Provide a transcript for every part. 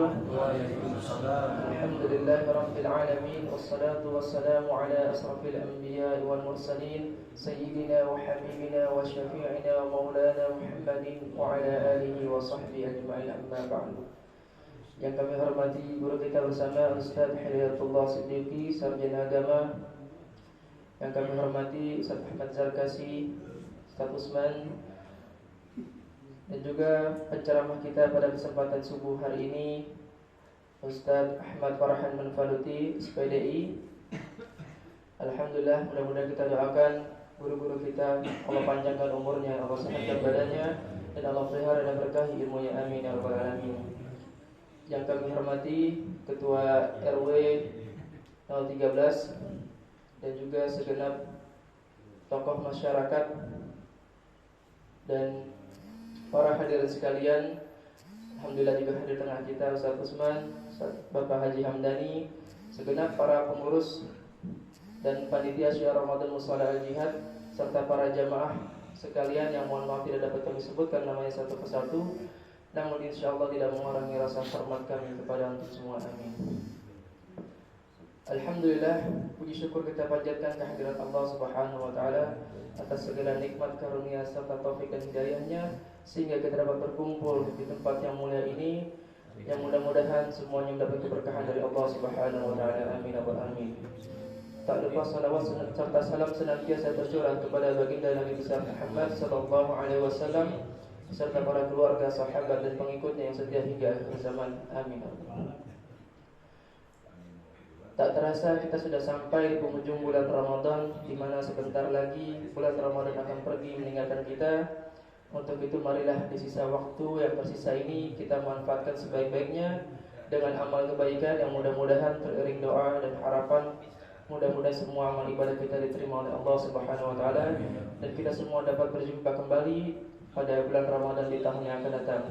وبركاته. الحمد لله رب العالمين، والصلاة والسلام على أشرف الأنبياء والمرسلين سيدنا وحبيبنا وشفيعنا ومولانا محمد وعلى آله وصحبه أجمعين. أما بعد. Yang kami hormati guru kita bersama Ustaz Hidayatullah Siddiqi, Sarjana Agama. Yang kami hormati Ustaz Ahmad Zarkasi, Ustaz Usman, dan juga penceramah kita pada kesempatan subuh hari ini, Ustaz Ahmad Farhan Manfaluti, SPDI. Alhamdulillah, mudah-mudahan kita doakan guru-guru kita Allah panjangkan umurnya, Allah sehatkan badannya, dan Allah pelihara dan berkahi ilmunya, amin ya rabbal alamin. Yang kami hormati Ketua RW 013 dan juga segenap tokoh masyarakat dan para hadirin sekalian. Alhamdulillah juga hadir tengah kita Ustaz Usman, Bapak Haji Hamdani, segenap para pengurus dan panitia Syiar Ramadan Musala Al-Jihad, serta para jamaah sekalian yang mohon maaf tidak dapat kami sebutkan namanya satu persatu, namun insyaallah tidak mengurangi rasa hormat kami kepada antum semua, amin. Alhamdulillah, puji syukur kita panjatkan kehadirat Allah Subhanahu wa taala atas segala nikmat karunia serta taufik dan hidayahnya, sehingga kita dapat berkumpul di tempat yang mulia ini, yang mudah-mudahan semuanya mendapat keberkahan dari Allah Subhanahu wa taala, amin ya rabbal alamin. Tak lupa salawat serta salam senantiasa tercurah kepada baginda Nabi besar Muhammad sallallahu alaihi wasallam serta para keluarga, sahabat dan pengikutnya yang setia hingga akhir zaman, amin. Tak terasa kita sudah sampai di penghujung bulan Ramadan, di mana sebentar lagi bulan Ramadan akan pergi meninggalkan kita. Untuk itu marilah di sisa waktu yang tersisa ini kita manfaatkan sebaik-baiknya dengan amal kebaikan yang mudah-mudahan teriring doa dan harapan. Mudah-mudahan semua amal ibadah kita diterima oleh Allah Subhanahu wa taala dan kita semua dapat berjumpa kembali pada bulan Ramadan di tahun yang akan datang.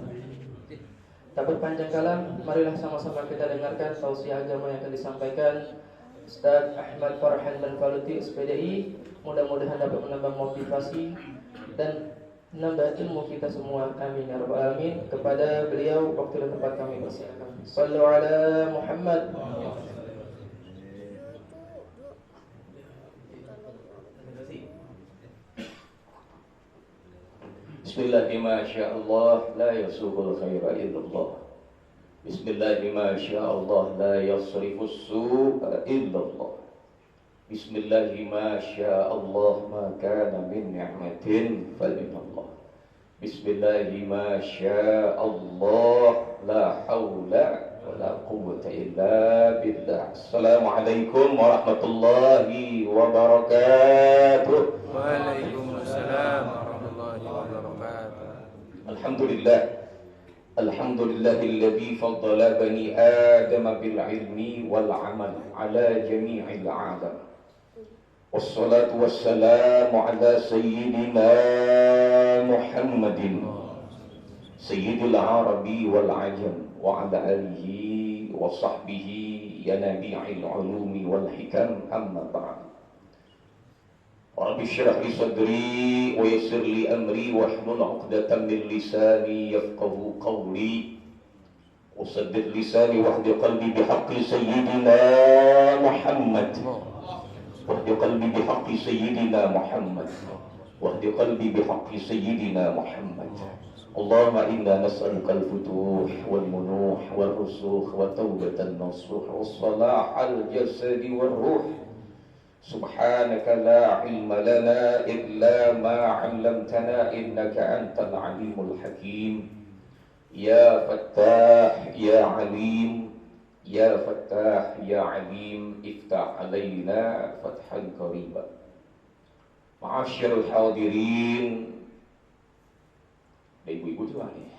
Tak berpanjang kalam, marilah sama-sama kita dengarkan tausiah agama yang akan disampaikan Ustaz Ahmad Farhan Manfaluti, SPDI. Mudah-mudahan dapat menambah motivasi dan menambah ilmu kita semua, amin ya rabbal alamin. Kepada beliau waktu dan tempat kami persilakan. Shallu ala Muhammad. Bismillah ma sya'allah la yasuhul khaira illallah. Bismillah ma sya'allah la yasrifus su'a illallah. Bismillah ma sya'allah ma kana min ni'matin falinallah. Bismillah ma sya'allah la hawla wa la quwwata illa billah. Assalamualaikum warahmatullahi wabarakatuh. Waalaikumsalam. Alhamdulillah, alhamdulillahilladzi faddala bani Adam bil ilmi wal amal ala jami'il alam. Wassalatu wassalamu ala sayyidina Muhammadin sayyidil arabi wal ajam wa ala alihi wa sahbihi ya nabi'il ulumi wal hikam, amma ba'd. Rabbi syrah li sadri wa yassir li amri wahlul 'uqdatam min lisani yafqahu qawli wa saddid lisani wahdi qalbi bihaqqi sayyidina Muhammad wahdi qalbi bihaqqi sayyidina Muhammad wahdi qalbi bihaqqi sayyidina Muhammad. Allahumma inna nas'aluka al-futuh wal munuh wal rusukh wa tawbatan nasuh wa salah al-jasadi wal ruh. Subhanaka la ilma lana illa ma 'allamtana innaka antal alimul hakim. Ya Fattah ya Alim, ya Fattah ya Alim, iftah alaina fathan qariba. Ma'asyiral hadirin, ibu-ibu juga nih.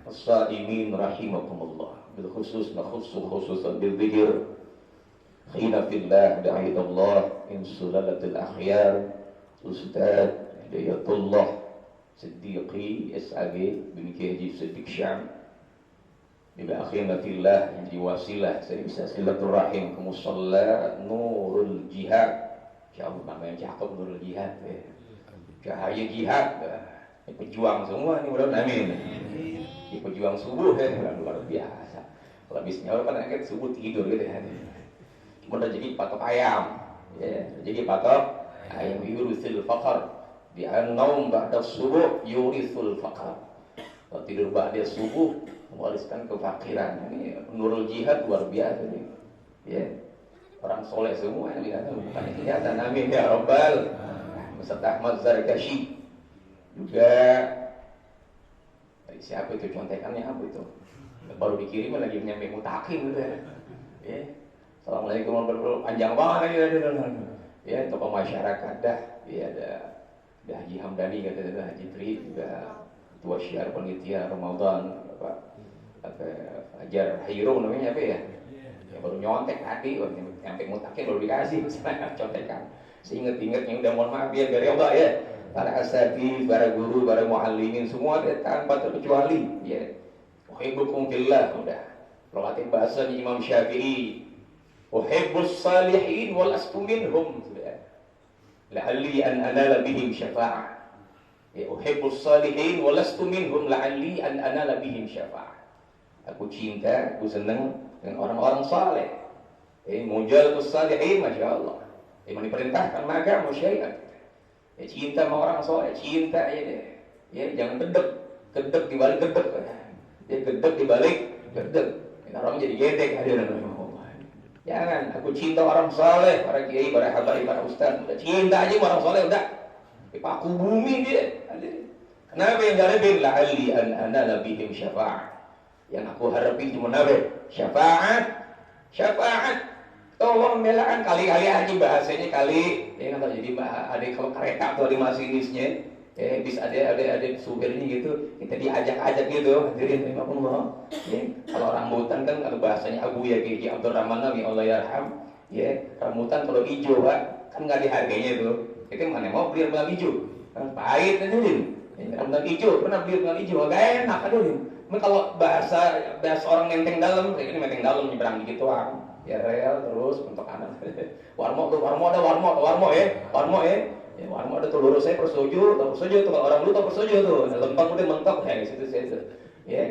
As-saimin rahimakumullah. Bil khusus khususan bil dzikr. Khina fillah da'idallah min sulalatil akhyar Ustaz Hidayatullah Siddiqi SAG bin Haji Siddiq Syam. Bila akhirna fillah yang diwasilah saya bisa silaturahim ke musalla Nurul Jihad. Insyaallah namanya cakep, Nurul Jihad. Cahaya jihad. Pejuang semua ini, mudah-mudahan amin. Di pejuang subuh luar biasa. Kalau habis nyawa kan akhirnya subuh tidur gitu ya. Cuma rezeki patok ayam. Ya, rezeki patok ayam yurisul faqar. Di an-naum ba'da subuh yurisul faqar. Kalau tidur ba'da subuh mewariskan kefakiran. Ini nurul jihad luar biasa nih. Ya. Orang soleh semua yang lihat bukan kelihatan. Amin ya Rabbal. Ustaz Ahmad Zarkashi juga. Siapa itu contekannya apa itu? Baru dikirim lagi nyampe mutakin gitu ya. Ya. Assalamualaikum warahmatullahi wabarakatuh. Panjang banget lagi. Ya, tokoh masyarakat dah. Ya ada Haji Hamdani kata Haji Tri juga Ketua Syiar Panitia Ramadan Pak Fajar Hiro namanya apa ya? Ya baru nyontek tadi, nyampe mutakin baru dikasih contekan. Seinget-ingetnya udah mohon maaf ya biar ya Allah ya. Para asatidz, para guru, para muallimin semua tanpa terkecuali ya. Uhibbukum fillah udah. Lokatin bahasa Imam Syafi'i. Uhibbus salihin wa lastu minhum sudah. La'alli an anala bihim syafa'ah. Ya uhibbus salihin wa lastu minhum la'alli an anala bihim syafa'ah. Aku cinta, aku senang dengan orang-orang saleh. Mujalatus salihin masyaallah. Yang diperintahkan maka musyai'at. Ya, cinta sama orang soleh, cinta ya deh. Ya jangan gedek di balik gedek. Ya gedek di balik gedek. Orang jadi gedek ada dalam Allah. Jangan, aku cinta orang soleh, para kiai, para habaib, para ustaz. Udah cinta aja sama orang soleh udah. Paku bumi dia. Kenapa yang gak lebih la'alli an anala bihim syafa'ah. Yang aku harapin cuma apa? Syafaat. Tolong melaan kali-kali aja bahasanya kali ya nggak tahu jadi ada kalau kereta tuh ada masinisnya bis ada supirnya gitu kita diajak-ajak gitu hadirin Allah ya kalau rambutan kan kalau bahasanya Abu ya Kiai Abdurrahman Nabi Allah yarham ya rambutan kalau hijau Pak kan nggak dihargainya tuh itu mana mau beli rambutan hijau kan pahit hadirin rambutan hijau pernah beli rambutan hijau gak enak hadirin kalau bahasa orang menteng dalam kayak ini menteng dalam nyebrang gitu ya real terus untuk kanan warmo ya warmo ada tuh lurus saya persojo tuh kalau orang lu tuh persojo tuh lempang udah mentok ya situ ya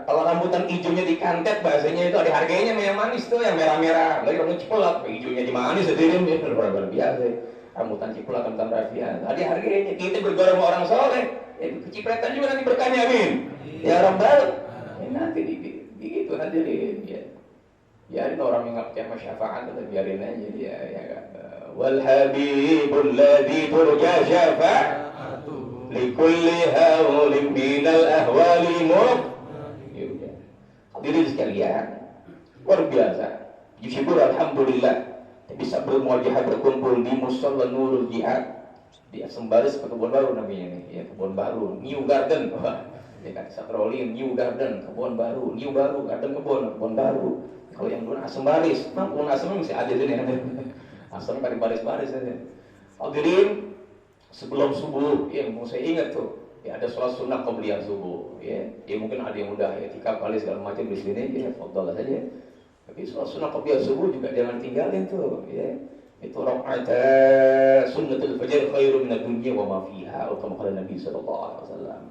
kalau rambutan hijaunya dikantet bahasanya itu ada harganya yang manis tuh yang merah-merah lagi rambutan cipulat hijaunya di manis sendiri luar biasa rambutan cipulat rambutan rafia ada harganya kita bergaul sama orang soleh kecipretan juga nanti berkahnya amin ya Rabbal nanti begitu hadirin ya. Biarin orang yang nggak percaya syafaat atau biarin aja dia ya kan. Wal habibul ladzi turja syafa'atuhu likulli hawlin minal ahwali hadirin sekalian luar biasa syukur alhamdulillah bisa bermuajahah berkumpul di Musalla Nurul Jihad di Sembaris Kebun Baru namanya nih ya Kebun Baru New Garden ya kan Satroli New Garden Kebun Baru New Baru Garden Kebun Baru. Kalau yang dulu asam baris, kebun asam masih ada sini. Asam kan baris-baris aja. Hadirin sebelum subuh, ya mau saya ingat tuh, ya ada sholat sunnah qabliyah subuh, ya mungkin ada yang udah ya 3 kali segala macam di sini, ya fadhal saja. Tapi sholat sunnah qabliyah subuh juga jangan tinggalin tuh, ya. Itu rakaat sunnatul fajr khairu minad dunya wa ma fiha, atau kata Nabi sallallahu alaihi wasallam.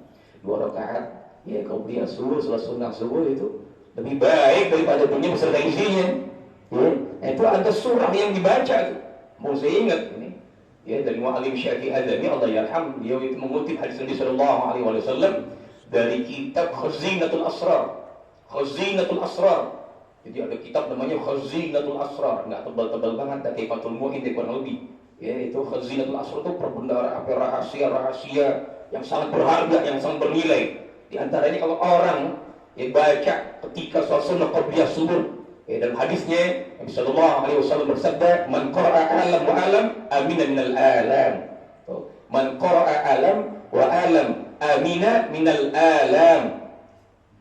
2 rakaat ya qabliyah subuh, sholat sunnah subuh itu lebih baik daripada dunia beserta isinya. Ya, itu ada surah yang dibaca. Mau saya ingat ini, ya dari Muallim Syafi'i Adzami Allah yarham, dia itu mengutip hadis Nabi sallallahu alaihi wasallam dari kitab Khazinatul Asrar. Khazinatul Asrar. Jadi ada kitab namanya Khazinatul Asrar, enggak tebal-tebal banget, tapi Fathul Mu'in kurang lebih. Ya, itu Khazinatul Asrar itu perbendaharaan rahasia-rahasia yang sangat berharga, yang sangat bernilai. Di antaranya kalau orang baca ketika sholat sunnah qabliyah subuh dalam hadisnya Nabi sallallahu alaihi wasallam bersabda man qara'a alam wa alam amina minal alam man qara'a alam wa alam amina minal alam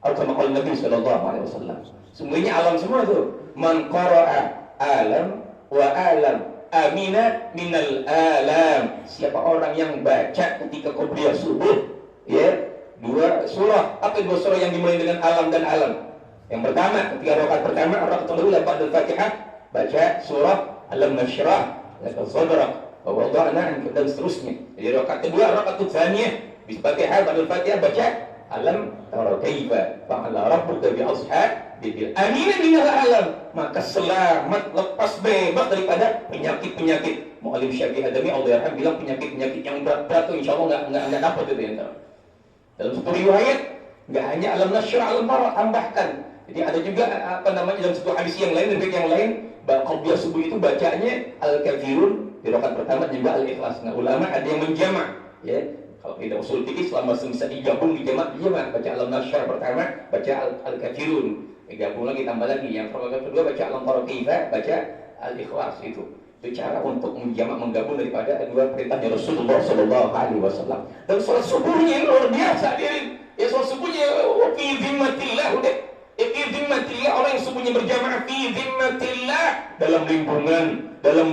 atau maqal Nabi sallallahu alaihi wasallam semuanya alam semua tuh man qara'a alam wa alam amina minal alam siapa orang yang baca ketika qabliyah subuh ya 2 surah. Apa 2 surah yang dimulai dengan alam dan alam? Yang pertama, ketika rakaat pertama, rakaat kedua ba'da Al-Fatihah, baca surah Alam Nashrah, laka sadrak, wa wada'na anka dan seterusnya. Jadi rakaat kedua, rakaat tsaniyah, bis Fatihah ba'da Al-Fatihah baca Alam tara kaifa fa'ala rabbuka bi ashabil amina minal alam. Maka selamat, lepas bebas daripada penyakit-penyakit. Mu'alim Syafi'i Adami Allah yarham bilang penyakit-penyakit yang berat-berat itu insyaallah enggak dapat itu ya. Dalam satu riwayat enggak hanya alam nasra alam bara, tambahkan. Jadi ada juga dalam satu hadis yang lain, riwayat yang lain, qabliyah subuh itu bacanya al-kafirun di rakaat pertama juga al-ikhlas. Nah, ulama ada yang menjamak ya. Kalau tidak usul fikih selama bisa digabung dijamak baca alam nasyar pertama, baca al-kafirun, gabung lagi tambah lagi yang kedua baca alam kaifa, baca al-ikhlas itu cara untuk menjamak menggabung daripada dua perintahnya Rasulullah Sallallahu Alaihi Wasallam. Dan sholat subuhnya ini luar biasa dia. Ya sholat subuhnya fi zimmatillah udah. Fi zimmatillah, orang yang subuhnya berjamaah fi zimmatillah, dalam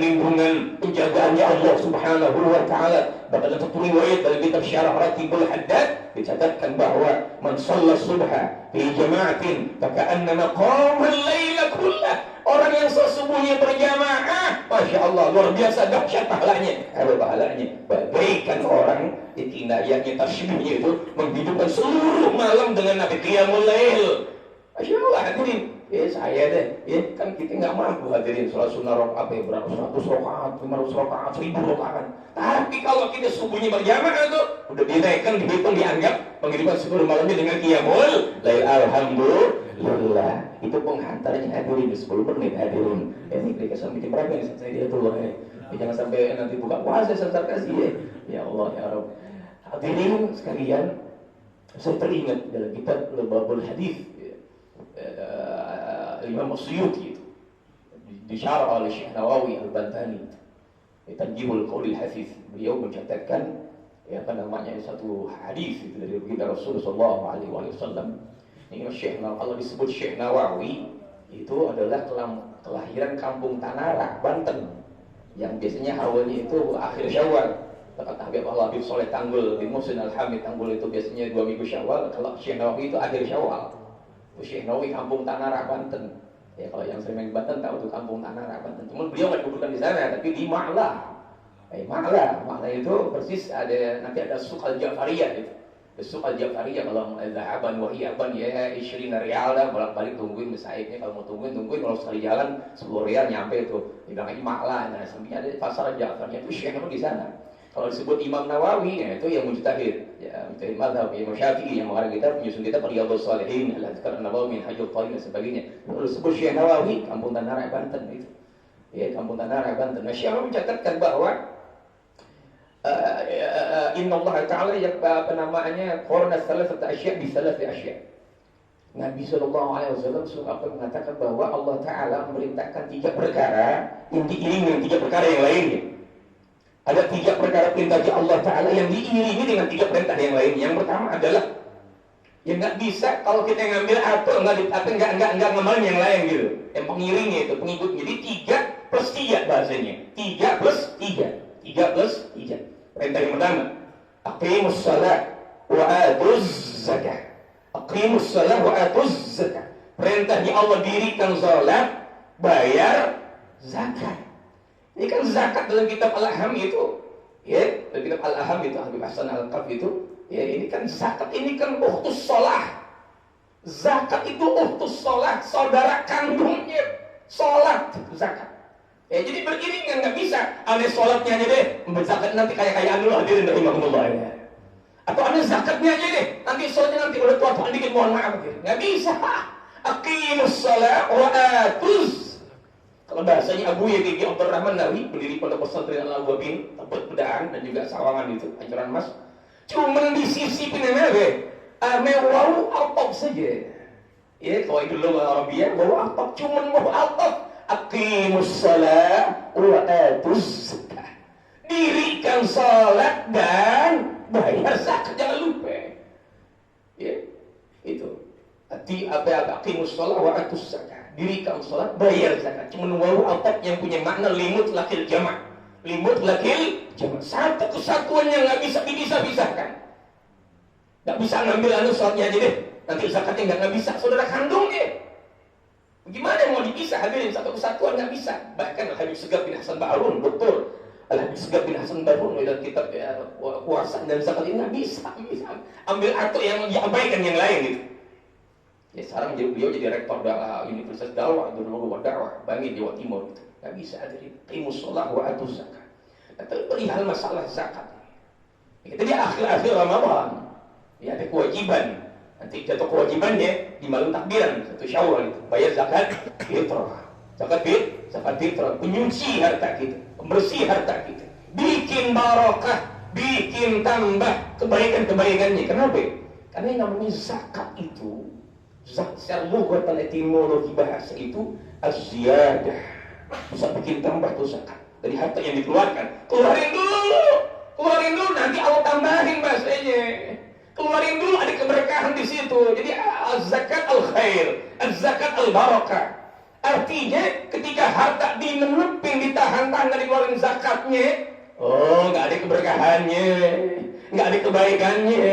lingkungan penjagaannya Allah Subhanahu wa taala. Bahkan dalam satu riwayat dalam kitab Syarah Ratibul Haddad dicatatkan bahwa man shalla subha fi jama'atin faka'annama qama al-laila kullah. Orang yang subuhnya berjamaah, Masya Allah, luar biasa dahsyat pahalanya. Ada pahalanya. Bagaikan orang tindakannya tasbihnya itu menghidupkan seluruh malam dengan Nabi Qiyamul Lail. Masya Allah hadirin. Ya saya deh, ya kan kita nggak mampu hadirin sholat sunnah rakaat berapa 100 rakaat, 500 rakaat, 1000 rakaat. Tapi kalau kita subuhnya berjamaah tuh udah dinaikkan, dihitung, dianggap menghidupkan seluruh malamnya dengan Qiyamul Lail. Alhamdulillah. Itu penghantarnya hadirin di 10 menit hadirin. Ini mereka sampai jam berapa nih saya dia tuh jangan sampai nanti buka puasa sebentar kasih ya. Ya Allah ya Rabb. Hadirin sekalian, saya teringat dalam kitab Babul Hadis Imam As-Suyuti itu disyarah oleh Syekh Nawawi Al-Bantani Tanjimul Qaulil Hafiz. Beliau mencatatkan satu hadis itu dari baginda Rasulullah sallallahu alaihi wasallam. Ini Syekh Nawawi, kalau disebut Syekh Nawawi itu adalah kelahiran kampung Tanara, Banten, yang biasanya awalnya itu akhir Syawal. Kata Habib Allah Habib Soleh Tanggul di Muhsin Al-Hamid Tanggul itu biasanya 2 minggu Syawal. Kalau Syekh Nawawi itu akhir Syawal. Syekh Nawawi kampung Tanara, Banten. Ya kalau yang sering main Banten tahu tuh kampung Tanara, Banten. Cuma beliau nggak dikuburkan di sana, tapi di Ma'lah. Ma'lah itu persis nanti ada Suq Al-Jafariyah gitu. Suq Al-Jafariyah kalau zahaban wa iyaban ya 20 rial dah bolak-balik tungguin mesaibnya, kalau mau tungguin kalau sekali jalan 10 rial nyampe itu. Dibilang Ma'lah. Nah, sebenarnya ada pasar Al-Jafariyah itu Syekh Nawawi di sana. Kalau disebut Imam Nawawi, ya itu yang mujtahid, ya mujtahid mazhab Imam Syafi'i yang mengarang kitab penyusun kitab Riyadhus Shalihin, Al-Azkar An-Nawawi, Minhajul Qayyim dan sebagainya. Kalau disebut Syekh Nawawi, kampung Tanara Banten itu. Ya, kampung Tanara Banten. Nah, Syekh Nawawi mencatatkan bahwa Inna Allah Ta'ala Qurna salasata asya' bi salasi asya'. Nabi SAW mengatakan bahwa Allah Ta'ala memerintahkan 3 perkara yang diiringi dengan 3 perkara yang lainnya. Ada 3 perkara perintah Allah Ta'ala yang diiringi dengan 3 perintah yang lain. Yang pertama adalah yang nggak bisa kalau kita ngambil atau nggak ngamalin yang lain gitu. Yang pengiringnya itu, pengikutnya. Jadi 3 plus 3 bahasanya. 3 plus 3. 3 plus 3. Perintah yang pertama, aqimus shalah wa atuz zakah. Aqimus shalah wa atuz zakah. Perintahnya Allah dirikan salat, bayar zakat. Ini kan zakat dalam kitab Al-Aham itu, ya, dalam kitab Al-Aham itu Habib Hasan Al-Qaf itu, ya ini kan zakat, ini kan ukhtus shalah. Zakat itu ukhtus shalah, saudara kandungnya salat zakat. Ya jadi beriringan, nggak bisa. Aneh salatnya aja deh, zakat nanti kayak anu hadirin rahimahumullah ya. Atau aneh zakatnya aja deh, nanti salatnya nanti udah tua dikit mohon maaf gitu. Nggak bisa. Aqimus shalah wa atuz. Kalau bahasanya Abu Yazid Abdurrahman Nawawi, pendiri Pondok Pesantren Al-Wabin, Tempat Pedaan dan juga Sawangan itu, Anjuran Mas. Cuman disisipin aja wau altab saja. Ya, kalau itu logo Arabia, wau altab, cuman wau altab. Aqimus shalah wa atuz zakah. Dirikan salat dan bayar zakat, jangan lupa. Ya, itu. Aqimus shalah wa atuz zakah. Dirikan salat, bayar zakat. Cuma wawu atab yang punya makna limut lakil jamak. Limut lakil jamak. Satu kesatuan yang nggak bisa dipisah-pisahkan. Nggak bisa ngambil salatnya aja deh. Nanti zakatnya nggak bisa. Saudara kandung deh. Gimana mau dipisah? Hadirin, satu kesatuan nggak bisa. Bahkan Habib Segaf bin Hasan Ba'arun, doktor Al-Habib bin Hasan Barun dalam kitab puasa dan zakat ini nggak bisa ambil atau yang diabaikan yang lain gitu. Ya sekarang beliau jadi rektor Universitas Dakwah, Darul Dakwah, Bangi, Jawa Timur gitu. Nggak bisa dari qimus shalah wa atuz zakat. Tapi perihal masalah zakat. Kita di akhir-akhir Ramadan, ya ada kewajiban. Nanti jatuh kewajibannya di malam takbiran 1 Syawal itu, bayar zakat fitrah. Zakat fitrah, penyuci harta kita, pembersih harta kita, bikin barokah, bikin tambah kebaikan-kebaikannya. Kenapa? Karena yang namanya zakat itu, secara lughatan etimologi bahasa itu az-ziyadah. Bisa bikin tambah tuh zakat dari harta yang dikeluarkan. Keluarin dulu, nanti Allah tambahin bahasanya. Keluarin dulu, ada keberkahan di situ. Jadi az-zakat al-khair, az-zakat al-barakah. Artinya ketika harta dinenepin, ditahan tangan, dikeluarin zakatnya, oh nggak ada keberkahannya, nggak ada kebaikannya,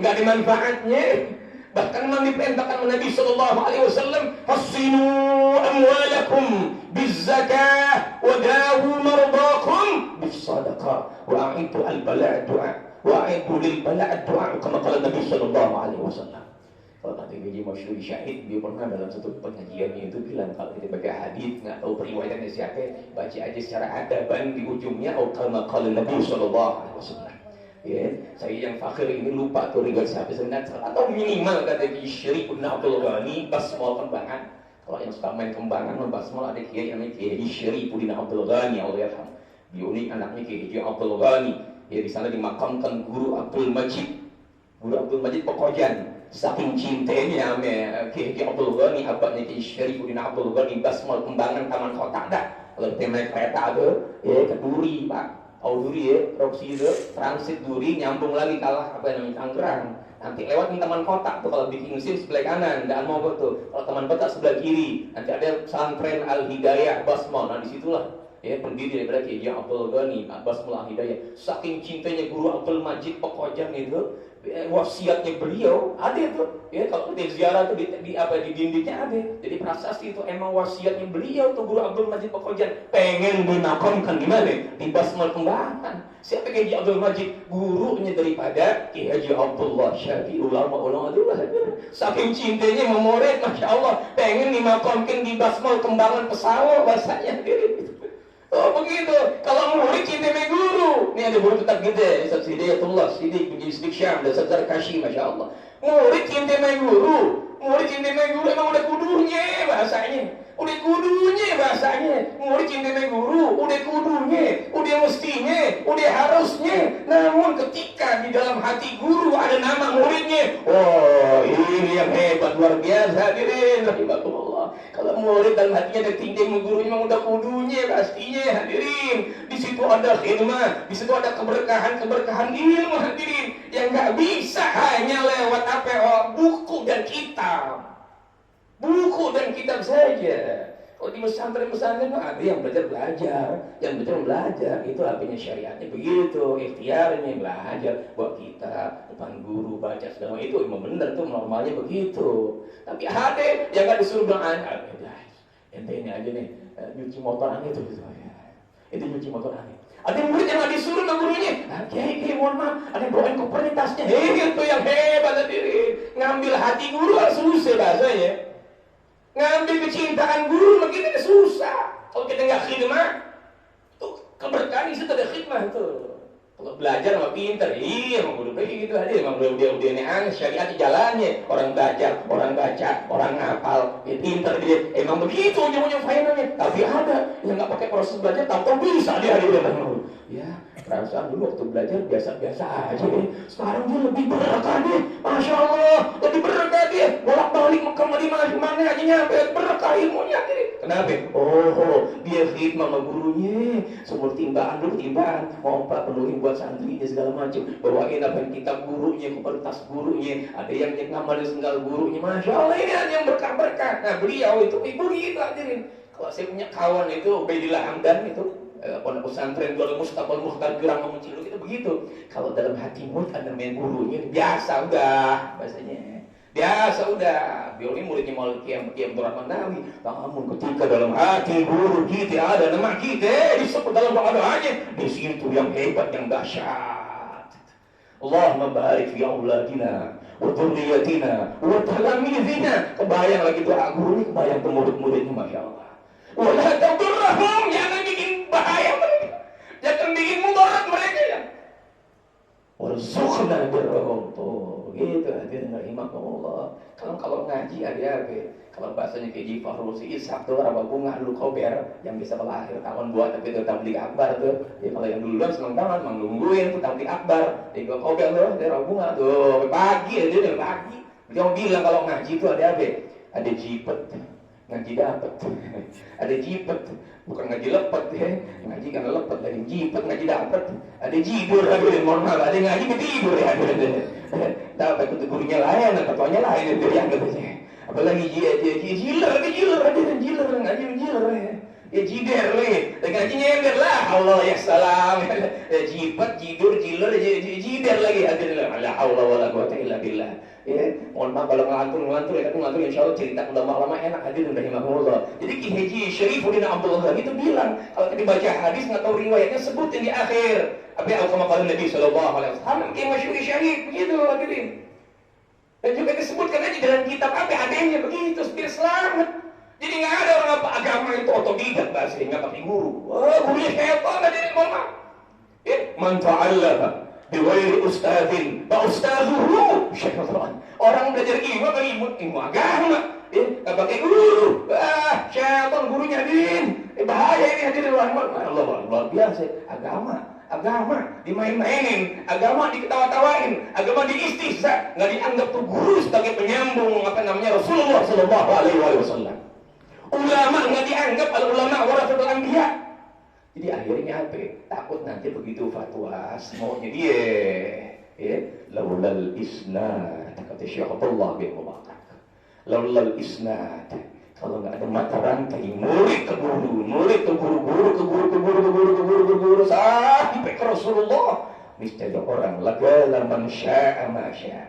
nggak ada manfaatnya. Bahkan Nabi perintahkan Nabi Sallallahu Alaihi Wasallam, hasinu amwalakum bizzakah, wadawu mardakum bisadaqah, wa aitu al-bala' du'a, wa aitu lil-bala' du'a, kama qala Nabi Sallallahu Alaihi Wasallam. Kalau kata Gaji Masyhur Syahid, dia pernah dalam satu pengajiannya itu bilang, kalau kita baca hadis nggak tahu periwayatnya siapa, baca aja secara adaban di ujungnya, atau kama qala Nabi Sallallahu Alaihi Wasallam. Ya, saya yang fakir ini lupa tuh riwayat siapa sebenarnya, atau minimal kata Syekh Ibnu Abdul Ghani Basmal Kembangan. Kalau yang suka main kembangan, Basmal ada kiai yang namanya Kiai Syekh Ibnu Abdul Ghani, Allah yarham. Bionik anaknya Kiai Abdul Ghani. Ya di sana dimakamkan Guru Abdul Majid. Guru Abdul Majid Pekojan. Saking cintanya sama Kiai Abdul Ghani, abadnya Kiai Syekh Ibnu Abdul Ghani Basmal Kembangan Taman Kota dah. Kalau kita naik kereta ada, ya ke Duri, Pak. Duri ya, Roksi itu, transit Duri, nyambung lagi kalah apa yang namanya Tangerang. Nanti lewat di Taman Kota tuh, kalau bikin SIM sebelah kanan, dan mau tuh. Kalau Taman Kota sebelah kiri, nanti ada pesantren Al-Hidayah Basmal. Nah disitulah ya pendiri daripada Kiai Abdul Ghani Basmal Al-Hidayah. Saking cintanya Guru Abdul Majid Pekojan itu, wasiatnya beliau ada itu ya, kalau kita ziarah tuh di dindingnya ada. Jadi prasasti itu emang wasiatnya beliau tuh Guru Abdul Majid Pekojan, pengen dimakamkan di mana? Di Basmal Kembangan. Siapa Kiai Abdul Majid? Gurunya daripada Kiai Haji Abdullah Syafi'i, ulama dulu. Saking cintanya memoret, masya Allah, pengen dimakamkan di Basmal Kembangan Pesawat bahasanya. Oh begitu, kalau murid cinta sama guru. Ini ada guru tetap kita, Ustaz Hidayatullah Sidik bin Sidik Syam dan Ustaz Zarkashi, masya Allah. Murid cinta sama guru, emang udah kudunya bahasanya. Udah kudunya bahasanya. Murid cinta sama guru, udah kudunya, udah mestinya, udah harusnya. Namun ketika di dalam hati guru ada nama muridnya, oh ini yang hebat, luar biasa, hadirin rahimakumullah. Kalau murid dalam hatinya ada tinggi guru, memang udah kudunya pastinya, hadirin. Di situ ada khidmat, di situ ada keberkahan ilmu, hadirin, yang nggak bisa hanya lewat buku dan kitab. Buku dan kitab saja. Kalau di pesantren ada yang belajar, yang belajar itu artinya syariatnya begitu, ikhtiarnya belajar buat kita depan guru baca segala itu memang benar tuh, normalnya begitu. Tapi ada yang nggak disuruh bilang ente ini aja nih nyuci motor aneh tuh gitu ya. Itu nyuci motor aneh. Ada murid yang nggak disuruh sama gurunya, Kiai mohon maaf, ada yang bawain kopernya tasnya, itu yang hebat sendiri. Ngambil hati guru kan susah bahasanya. Ngambil kecintaan guru makin susah. Kalau kita nggak khidmat, tuh keberkahan itu ada khidmat tuh. Kalau belajar sama pinter, iya emang guru kayak gitu aja. Emang udah aneh, syariat di jalannya. Orang baca, orang ngapal, dia pinter dia. Emang begitu ujung-ujung finalnya. Tapi ada yang nggak pakai proses belajar, tahu bisa dia hari ini. Ya, perasaan dulu waktu belajar biasa-biasa aja deh. Sekarang dia lebih berkah deh. Masya Allah, lebih berkah dia. Bolak-balik Mekah mana aja nyampe berkah ilmunya deh. Kenapa? Oh, dia khidmat sama gurunya. Sumur timbaan dulu, pompa penuhin buat santrinya segala macam. Bawain apa kitab gurunya, kualitas gurunya. Ada yang ngamalin sendal gurunya. Masya Allah, ini ada yang berkah-berkah. Nah, beliau itu ibu gitu hadirin. Kalau saya punya kawan itu, Ubaidillah Hamdan itu, pondok pesantren Darul Mustaqbal Mukhtar Gerang Memunciluk itu begitu. Kalau dalam hati murid ada main gurunya biasa udah bahasanya. Biasa udah, beliau ini muridnya Maulid Qiyam Abdurrahman Nawawi. Namun ketika dalam hati guru kita ada nama kita disebut dalam doa-doanya, di situ yang hebat, yang dahsyat. Allahumma barik fi auladina wa dzurriyyatina wa talamizina. Kebayang lagi doa guru ini, kebayang ke murid-muridnya, Masya Allah. Wa la tadurrahum, jangan bikin bahaya mereka, jangan bikin mudarat mereka ya. Warzuqna birrahum. Gitu hadirin rahimakumullah. Kalau ngaji ada apa? Kalau bahasanya kayak Ji Fahrusi Ishaq tuh raba bunga dulu kober yang bisa lahir tahun buat tapi itu tabligh akbar tuh. Ya kalau yang duluan seneng banget nungguin tuh tabligh akbar. Di kober tuh ada raba bunga tuh pagi aja dari pagi. Dia bilang kalau ngaji tuh ada apa? Ada jipet. Ngaji dapat. Ada jipet. Bukan ngaji lepet ya. Ngaji kan lepet dari jipet ngaji dapat. Ada jibur hadirin mohon maaf. Ada ngaji ketidur ya. Dapat itu gurunya lain, ketuanya lain dari yang katanya. Apalagi jiler ngaji jiler ya jider le, ngaji nyender lah. Allah ya salam. Jipat, jidur, jiler, jider lagi hadirin. La haula wala quwata illa billah. Ya, mohon maaf kalau ngelantur ya, tapi ngelantur insyaallah cerita ulama-ulama enak hadirin rahimahullah. Jadi Ki Haji Syarifuddin Abdullah itu bilang kalau tadi baca hadis nggak tahu riwayatnya sebutin di akhir. Apa yang kata Nabi sallallahu alaihi wasallam ki masyhur syahid begitu hadirin. Dan juga disebutkan aja dalam kitab apa adanya begitu biar selamat. Jadi nggak ada orang apa agama itu otodidak bahasa nggak pakai guru. Wah, gurunya syaitan hadirin mohon maaf. Man ta'allama biwairi ustadzin fa ustadzuhu syaitan. Orang belajar ilmu agama nggak pakai guru. Syaitan gurunya hadirin. Bahaya ini hadirin Allah luar biasa. Agama dimain-mainin, agama diketawa-tawain, agama diistihza, nggak dianggap tuh guru sebagai penyambung Rasulullah Sallallahu Alaihi Wasallam. Ulama nggak dianggap ulama warasatul anbiya. Jadi akhirnya apa? Takut nanti begitu fatwa semuanya dia. Laulal isnad kata Syekh Abdullah bin Mubarak. Laulal isnad. Kalau nggak ada mata rantai, murid ke guru, sampai ke Rasulullah. Niscaya orang lagalan mansya'a masya'a.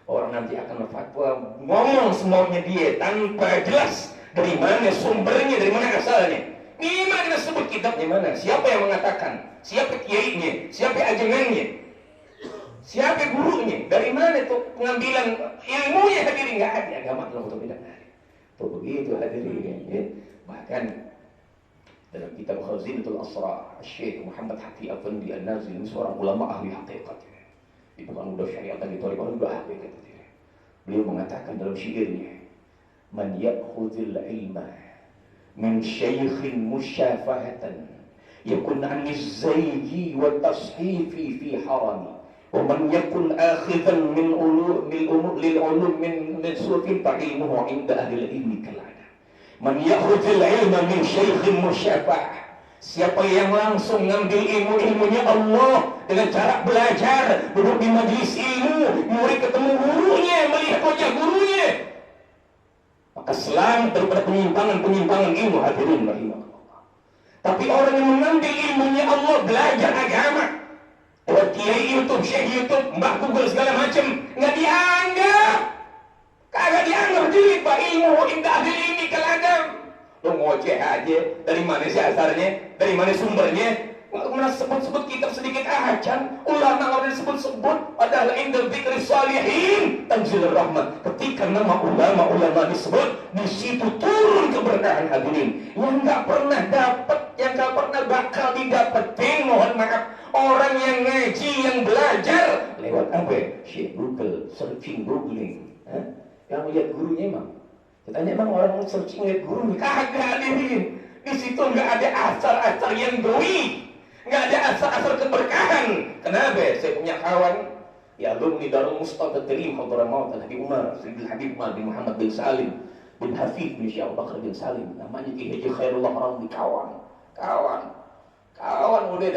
Orang nanti akan fatwa ngomong semuanya dia tanpa jelas dari mana sumbernya, dari mana asalnya. Memang kita sebut kitabnya mana, siapa yang mengatakan, siapa kiainya, siapa ajengannya, siapa gurunya, dari mana tuh pengambilan ilmunya hadirin nggak ada agama dalam betul tidak ada. Tuh begitu hadirin ya. Bahkan dalam kitab Khazinatul Asrar Syekh Muhammad Hafiz Afandi An-Nazil, seorang ulama ahli hakikat ya. Itu bukan udah syariat lagi, tapi udah hakikat ya. Beliau mengatakan dalam syairnya, man ya'khudhul ilma min syaikhin musyafahatan yakun anis zaygi wa tashifi fi harami. ومن يكن آخذا من علوم من سوء فعلمه عند أهل العلم كالعادة. من يأخذ العلم من شيخ مشافع. Siapa yang langsung ngambil ilmunya Allah dengan cara belajar, duduk di majelis ilmu, murid ketemu gurunya, melihat wajah gurunya, maka selamat daripada penyimpangan ilmu hadirin rahimahullah. Tapi orang yang mengambil ilmunya Allah, belajar agama, lewat kiai YouTube, syekh YouTube, mbak Google segala macam, nggak dianggap, kagak dianggap jadi pak ilmu indah ahli ini keladam. Lo ngoceh aja, dari mana sih asarnya, dari mana sumbernya? Nggak sebut kitab sedikit acan, ulama orang disebut adalah indal dzikri salihin tanzilur rahmat. Ketika nama ulama disebut, di situ turun keberkahan hadirin. Yang nggak pernah dapat, yang nggak pernah bakal didapetin, mohon maaf. Orang yang ngaji, yang belajar lewat apa? Syekh Google, googling. Yang lihat gurunya emang. Katanya emang orang searching lihat gurunya kagak hadirin. Di situ nggak ada asar-asar yang doi. Nggak ada asal-asal keberkahan. Kenapa? Saya punya kawan ya alumni Darul Mustafa Karim Hadramaut Al-Habib Umar Habib Umar bin Muhammad bin Salim bin Hafid bin Syekh Bakar bin Salim, namanya Ki Haji Khairullah Ramli. Kawan udah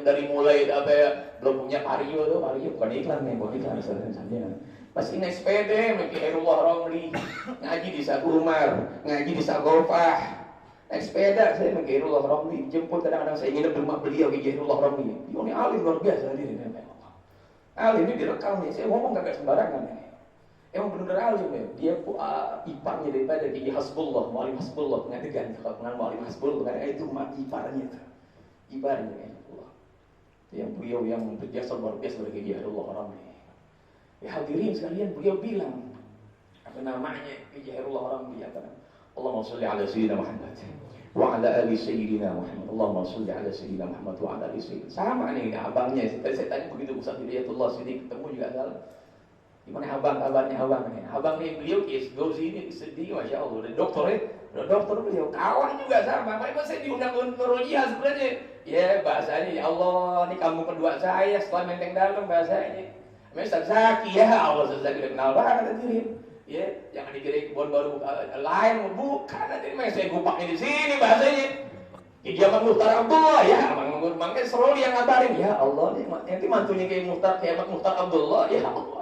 dari mulai apa ya, belum punya Vario bukan iklan nih, bukan iklan saja. Masih naik sepeda, Ki Khairullah Ramli ngaji di Sagu Umar, ngaji di Sagofah. Naik sepeda saya Khairullah Ramli, jemput kadang-kadang saya nginep di rumah beliau Khairullah Ramli. Ini alim luar biasa hadirin. Alim ini direkam nih, saya ngomong kagak sembarangan nih. Emang benar alim ya. Dia iparnya daripada Kiai Hasbullah, Mu'alim Hasbullah, pengadegan kalau kenal Mu'alim Hasbullah karena itu iparnya tuh. Iparnya ya Allah. Yang beliau yang berjasa luar biasa bagi dia Allah orang ini. Ya hadirin sekalian, beliau bilang apa namanya Kiaiullah orang dia kata Allahumma shalli ala sayyidina Muhammad wa ala ali sayyidina Muhammad. Allahumma shalli ala sayyidina Muhammad wa ala ali sayyidina. Sama nih abangnya. Saya tanya begitu Ustaz Hidayatullah sini ketemu juga dalam gimana kabarnya abang nih? Abang nih beliau Gozi ini sedih, masya Allah. Udah dokter beliau, kawan juga sama. Makanya saya diundang neurologi sebenarnya. Ya bahasanya ya Allah, ini kamu kedua saya setelah Menteng Dalam bahasanya. Ustaz Zaki ya Allah, Ustaz Zaki udah kenal banget hadirin. Ya, jangan dikira kebun baru lain, bukan hadirin. Saya gupaknya di sini bahasanya. Kiamat Muhtar Abdullah ya, makanya selalu yang ngabarin ya Allah, nanti mantunya Kiamat Muhtar Abdullah ya Allah.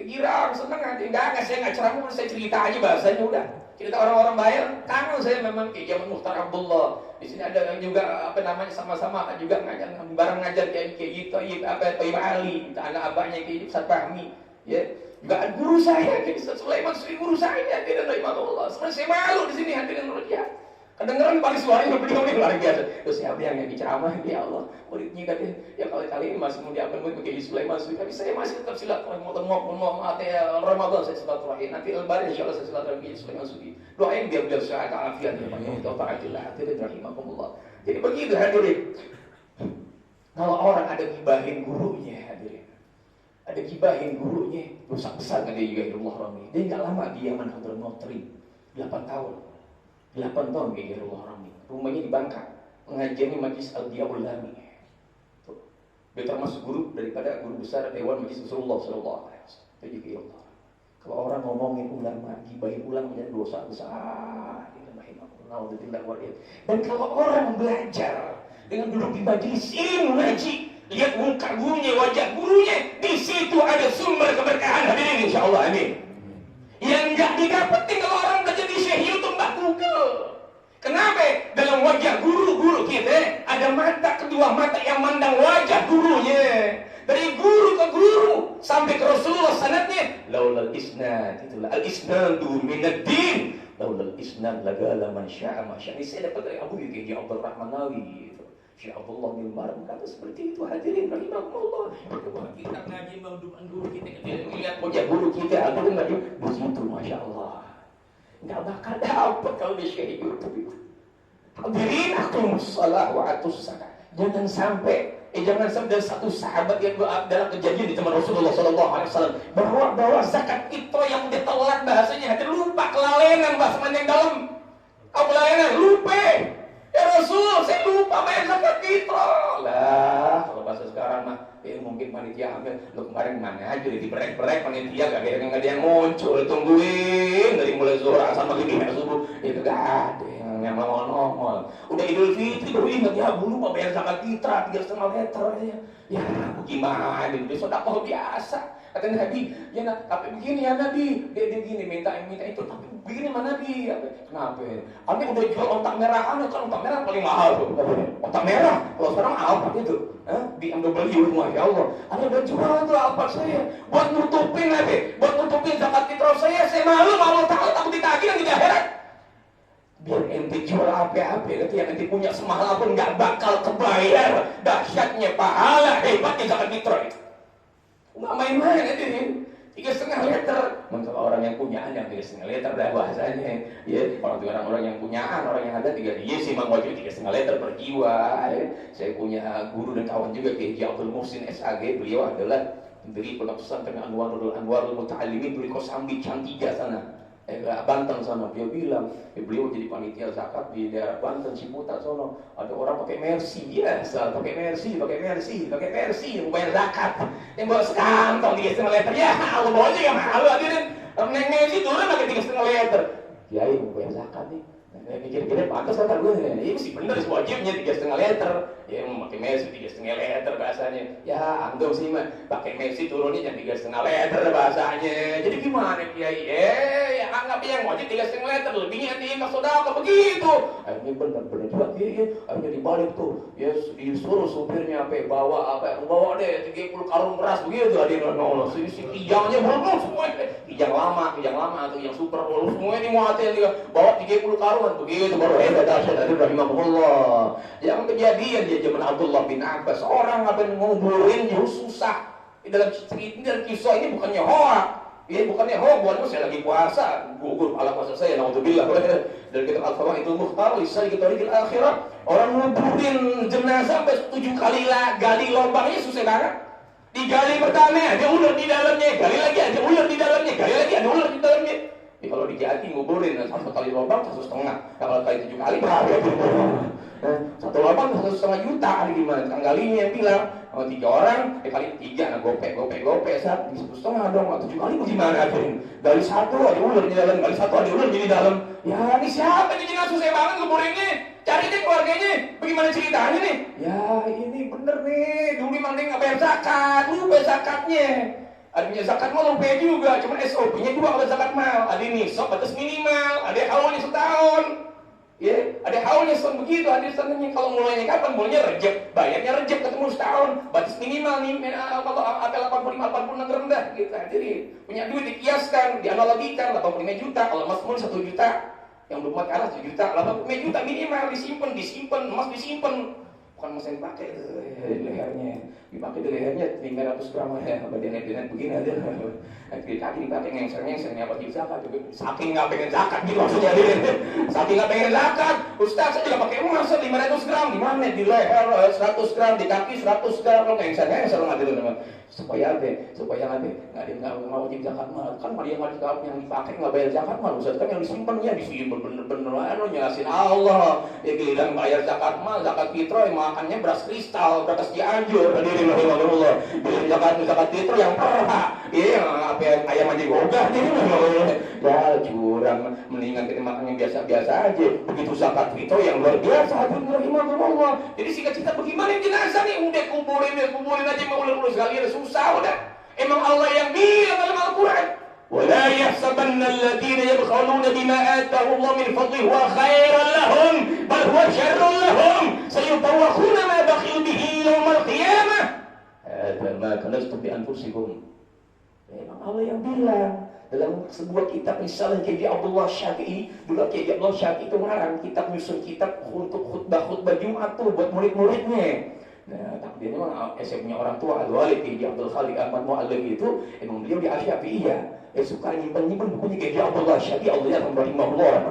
Girang, seneng nanti. Enggak, saya nggak ceramah, saya cerita aja bahasanya udah. Cerita orang-orang bayar, kangen saya memang Kiai Muhtar Abdullah. Di sini ada yang juga apa namanya sama-sama juga bareng ngajar kayak gitu, apa Toib Ali, anak abahnya kayak Ustaz Fahmi, ya. Juga guru saya kayak Ustaz Sulaiman Suri, guru saya hadirin rahimahullah. Sebenarnya saya malu di sini hadirin rahimahullah. Kedengeran paling suaranya beliau ini luar biasa. Terus siapa yang diceramah? Ya Allah, muridnya katanya, ya kali ini masih mau diapain murid Kiai Sulaiman Suri, tapi saya masih tetap silaturahmi, mau Ramadan saya silaturahmi. Nanti lebaran insyaallah saya silaturahmi Kiai Sulaiman Suri. Doain biar beliau sehat afiat ya Pak. Ya taubatillah hadirin rahimakumullah. Jadi begitu hadirin. Kalau orang ada gibahin gurunya hadirin. Ada gibahin gurunya, dosa besar kan dia juga Allah Rami. Dia enggak lama di Yaman Hadramaut Mautri. 8 tahun. 8 tahun Kiaiullah Rami. Rumahnya di Bangka. Mengajarnya Majlis Al-Diyaul Lami. Dia termasuk guru daripada guru besar Dewan Majlis Rasulullah sallallahu alaihi wasallam. Itu Kiaiullah. Kalau orang ngomongin ulama, gibahin ulama menjadi dosa besar. Dan kalau orang belajar dengan duduk di majlis ilmu ngaji, lihat muka gurunya, wajah gurunya, di situ ada sumber keberkahan hadirin insyaallah amin. Yang enggak didapetin kalau orang kerja di Syekh YouTube Mbak Google. Kenapa? Dalam wajah guru kita ada mata, kedua mata yang mandang wajah gurunya. Dari guru ke guru sampai ke Rasulullah sanadnya. Laulal isnad, itulah al-isnadu minad-din. Laulal isnad lagala man syaa ma syaa. Ini saya dapat dari Abu Yahya Abdul Rahman Nawawi gitu. Syekh Abdullah bin Mubarak kata seperti itu hadirin rahimahullah. Kita ngaji mendudukan guru kita, lihat wajah guru kita hadirin lagi di situ masya Allah. Enggak bakal dapat kalau di Syekh YouTube itu. Hadirin aqimus shalah wa atuz zakat. Jangan sampai dari satu sahabat yang dalam kejadian di zaman Rasulullah sallallahu alaihi wasallam bahwa zakat itu yang ditelat bahasanya hadir lupa kelalenan bahasa yang dalam. Kau kelalenan lupa. Ya Rasul, saya lupa bayar zakat fitrah. Lah, kalau bahasa sekarang mah, mungkin panitia ambil. Lu kemarin mana aja diberek-berek panitia gak ada yang muncul. Tungguin dari mulai zuhur asar maghrib subuh. Itu gak ada yang nongol. Udah Idul Fitri baru ingat ya, lupa bayar zakat fitrah 3,5 liter aja. Ya, gimana? Ini sedekah biasa. Kata Nabi, ya tapi begini ya Nabi, dia gini minta itu, tapi begini mana Nabi? Kenapa? Anda udah jual otak merah, kan otak merah paling mahal tuh. Otak merah, kalau sekarang alpat itu, diambil beli rumah ya Allah. Anda udah jual tuh alpat saya, buat nutupin Nabi, buat nutupin zakat fitrah saya malu Allah Taala takut ditagih nanti di akhirat. Biar ente jual apa-apa, nanti yang ente punya semahal pun nggak bakal kebayar dahsyatnya pahala hebatnya zakat fitrah itu. Nggak main-main hadirin 3,5 liter. Kalau orang yang punyaan yang 3,5 liter dah bahasanya. Ya, kalau orang yang punyaan, orang yang ada 3 iya sih Mang Wajib 3,5 liter per jiwa. Ya. Saya punya guru dan kawan juga Kiai Abdul Muhsin SAG. Beliau adalah pendiri Pondok Pesantren Anwarul Muta'allimin di Kosambi Cantiga sana. Banten sana. Dia bilang, beliau jadi panitia zakat di daerah Banten Ciputat sono. Ada orang pakai Mercy, ya, pakai Mercy, mau bayar zakat. Yang bawa sekantong 3,5 liter, ya, Allah bawa aja yang malu hadirin. Neng Mercy turun pakai 3,5 liter. Kiai mau bayar zakat nih, Mikir-mikir pantas kata gue, ini sih bener sih wajibnya 3,5 liter. Ya pakai Messi 3,5 liter bahasanya. Ya antum sih mah pakai Messi turunnya jam 3,5 liter bahasanya. Jadi gimana Kiai? Ya anggap yang wajib 3,5 liter, lebihnya diinfak sedekah begitu. Ini bener-bener juga Kiai. Akhirnya dibalik tuh, ya disuruh supirnya bawa deh 30 karung beras begitu. Ada yang ngomong, si kijangnya belum semua. Kijang lama atau yang super semua ini mau hati dia bawa 30 karungan begitu baru hebat dahsyat dari rahimahullah. Yang kejadian dia zaman Abdullah bin Abbas, orang nguburin susah. Dalam kisah ini bukannya hoak. Ya bukannya buat saya lagi puasa, gugur ala puasa saya, naudzubillah. Dari kitab Al-Fawaidul Mukhtar, lisan kita di akhirat, orang nguburin jenazah sampai 7 kali gali lubangnya susah banget. Digali pertama ada ular di dalamnya, gali lagi ada ular di dalamnya, gali lagi ada ular di dalamnya. Jadi kalau digali nguburin 1 kali lubang 1,5, kalau kali 7 kali berapa ya? 1 lubang 1,5 juta, ada gimana? Galinya yang bilang, kalau 3 orang, kali 3, gopek, saat 1,5 dong, 7 kali gimana akhirnya? Gali 1 ada ular di dalam, gali 1 ada ular di dalam. Ya ini siapa ini jenazah susah banget nguburinnya? Cari deh keluarganya, bagaimana ceritanya nih? Ya ini bener nih, dulu memang dia nggak bayar zakat, lupa zakatnya. Adanya zakat mau lupa juga, cuma SOP-nya 2 kalau zakat mal. Ada nisab batas minimal, ada haulnya setahun. Ya, ada haulnya setahun begitu, ada setahunnya. Kalau mulainya kapan? Mulainya Rejab, bayarnya Rejab ketemu setahun, batas minimal nih, kalau apel 85, 86 rendah. Gitu. Jadi punya duit dikiaskan, dianalogikan 85 juta, kalau emas pun 1 juta. Yang belum kalah 1 juta, 85 juta minimal disimpan, emas disimpan. Bukan emas yang dipakai di lehernya, dipakai di lehernya 500 gram ya, badan begini aja. Kaki dipakai ngengser apa di zakat, saking nggak pengen zakat gitu maksudnya dia. Saking nggak pengen zakat, Ustaz saya juga pakai emas 500 gram, di mana di leher 100 gram, di kaki 100 gram, lo ngengser nggak ada teman. Supaya nggak mau wajib zakat mal, kan yang dipakai nggak bayar zakat mal, Ustaz kan yang disimpannya disimpan bener-bener lo nyalasin Allah. Ya giliran bayar zakat mal, zakat fitrah yang makannya beras kristal, beras Cianjur, hadirin rahimahullah. Giliran zakat fitrah yang perah, ayam aja gogah nih. Ya curang, mendingan kita makan yang biasa-biasa aja. Begitu zakat fitrah yang luar biasa, hadirin rahimahullah. Jadi singkat cerita bagaimana jenazah nih, udah kuburin aja mau ulur-ulur sekali susah udah. Emang Allah yang bilang dalam Al-Quran, وَلَا يَحْسَبَنَّ الَّذِينَ يَبْخَلُونَ بِمَا آتَاهُمُ اللَّهُ مِنْ فَضْلِهِ هُوَ خَيْرًا لَهُمْ بَلْ هُوَ شَرٌّ لَهُمْ سَيُطَوَّقُونَ مَا بَخِلُوا بِهِ يَوْمَ الْقِيَامَةِ هَذَا مَا كَنَزْتُمْ بِأَنفُسِكُمْ. Emang Allah yang bilang dalam sebuah kitab, misalnya Kiai Abdullah Syafi'i, dulu Kiai Abdullah Syafi'i itu ngarang kitab, nyusun kitab untuk khutbah Jumat tuh buat murid-muridnya. Nah, takdirnya memang SMP-nya orang tua Al-Walid Kiai Abdul Khaliq Ahmad Mu'allim itu emang beliau di Asy-Syafi'iyah. Suka nyimpen bukunya Kiai Abdullah Syafi'i, Allah rahimahullah.